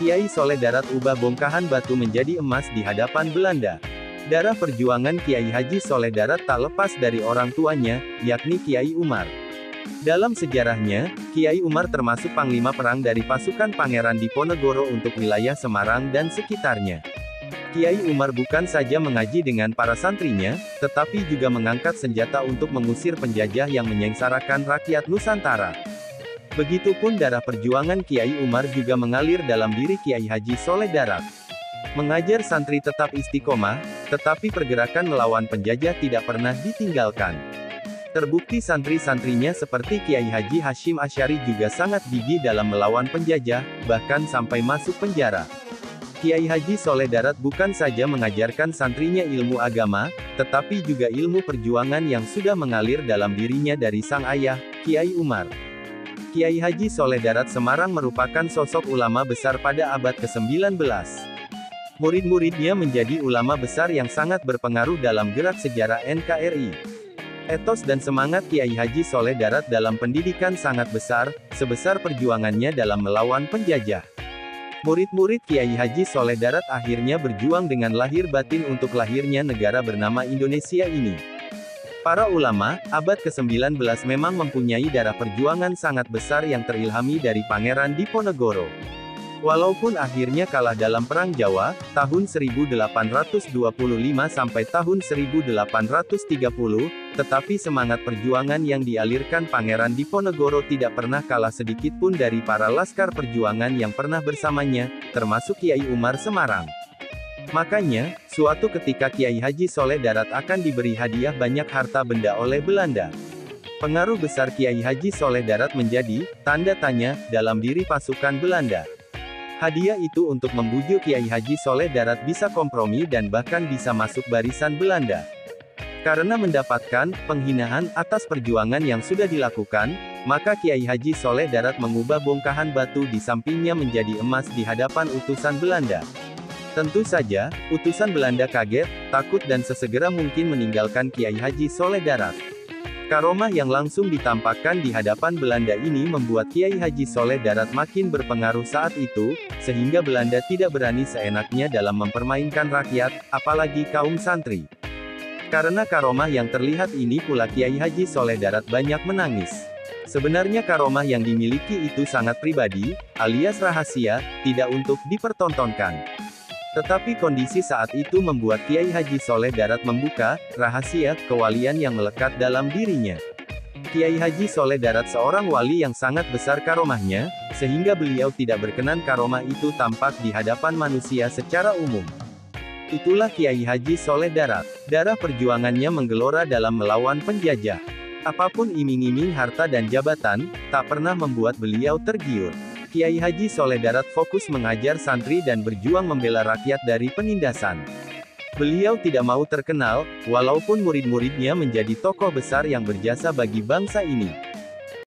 Kiai Soleh Darat ubah bongkahan batu menjadi emas di hadapan Belanda. Darah perjuangan Kiai Haji Soleh Darat tak lepas dari orang tuanya, yakni Kiai Umar. Dalam sejarahnya, Kiai Umar termasuk panglima perang dari pasukan Pangeran Diponegoro untuk wilayah Semarang dan sekitarnya. Kiai Umar bukan saja mengaji dengan para santrinya, tetapi juga mengangkat senjata untuk mengusir penjajah yang menyengsarakan rakyat Nusantara. Begitupun darah perjuangan Kiai Umar juga mengalir dalam diri Kiai Haji Soleh Darat. Mengajar santri tetap istiqomah, tetapi pergerakan melawan penjajah tidak pernah ditinggalkan. Terbukti santri-santrinya seperti Kiai Haji Hashim Asy'ari juga sangat gigih dalam melawan penjajah, bahkan sampai masuk penjara. Kiai Haji Soleh Darat bukan saja mengajarkan santrinya ilmu agama, tetapi juga ilmu perjuangan yang sudah mengalir dalam dirinya dari sang ayah, Kiai Umar. Kiai Haji Soleh Darat Semarang merupakan sosok ulama besar pada abad ke-19. Murid-muridnya menjadi ulama besar yang sangat berpengaruh dalam gerak sejarah NKRI. Etos dan semangat Kiai Haji Soleh Darat dalam pendidikan sangat besar, sebesar perjuangannya dalam melawan penjajah. Murid-murid Kiai Haji Soleh Darat akhirnya berjuang dengan lahir batin untuk lahirnya negara bernama Indonesia ini. Para ulama, abad ke-19 memang mempunyai darah perjuangan sangat besar yang terilhami dari Pangeran Diponegoro. Walaupun akhirnya kalah dalam Perang Jawa, tahun 1825 sampai tahun 1830, tetapi semangat perjuangan yang dialirkan Pangeran Diponegoro tidak pernah kalah sedikitpun dari para laskar perjuangan yang pernah bersamanya, termasuk Kiai Umar Semarang. Makanya, suatu ketika Kiai Haji Soleh Darat akan diberi hadiah banyak harta benda oleh Belanda. Pengaruh besar Kiai Haji Soleh Darat menjadi tanda tanya dalam diri pasukan Belanda. Hadiah itu untuk membujuk Kiai Haji Soleh Darat bisa kompromi dan bahkan bisa masuk barisan Belanda. Karena mendapatkan penghinaan atas perjuangan yang sudah dilakukan, maka Kiai Haji Soleh Darat mengubah bongkahan batu di sampingnya menjadi emas di hadapan utusan Belanda. Tentu saja, utusan Belanda kaget, takut dan sesegera mungkin meninggalkan Kiai Haji Soleh Darat. Karomah yang langsung ditampakkan di hadapan Belanda ini membuat Kiai Haji Soleh Darat makin berpengaruh saat itu, sehingga Belanda tidak berani seenaknya dalam mempermainkan rakyat, apalagi kaum santri. Karena karomah yang terlihat ini pula Kiai Haji Soleh Darat banyak menangis. Sebenarnya karomah yang dimiliki itu sangat pribadi, alias rahasia, tidak untuk dipertontonkan. Tetapi kondisi saat itu membuat Kiai Haji Soleh Darat membuka rahasia kewalian yang melekat dalam dirinya. Kiai Haji Soleh Darat seorang wali yang sangat besar karomahnya, sehingga beliau tidak berkenan karomah itu tampak di hadapan manusia secara umum. Itulah Kiai Haji Soleh Darat. Darah perjuangannya menggelora dalam melawan penjajah. Apapun iming-iming harta dan jabatan, tak pernah membuat beliau tergiur. Kiai Haji Soleh Darat fokus mengajar santri dan berjuang membela rakyat dari penindasan. Beliau tidak mau terkenal, walaupun murid-muridnya menjadi tokoh besar yang berjasa bagi bangsa ini.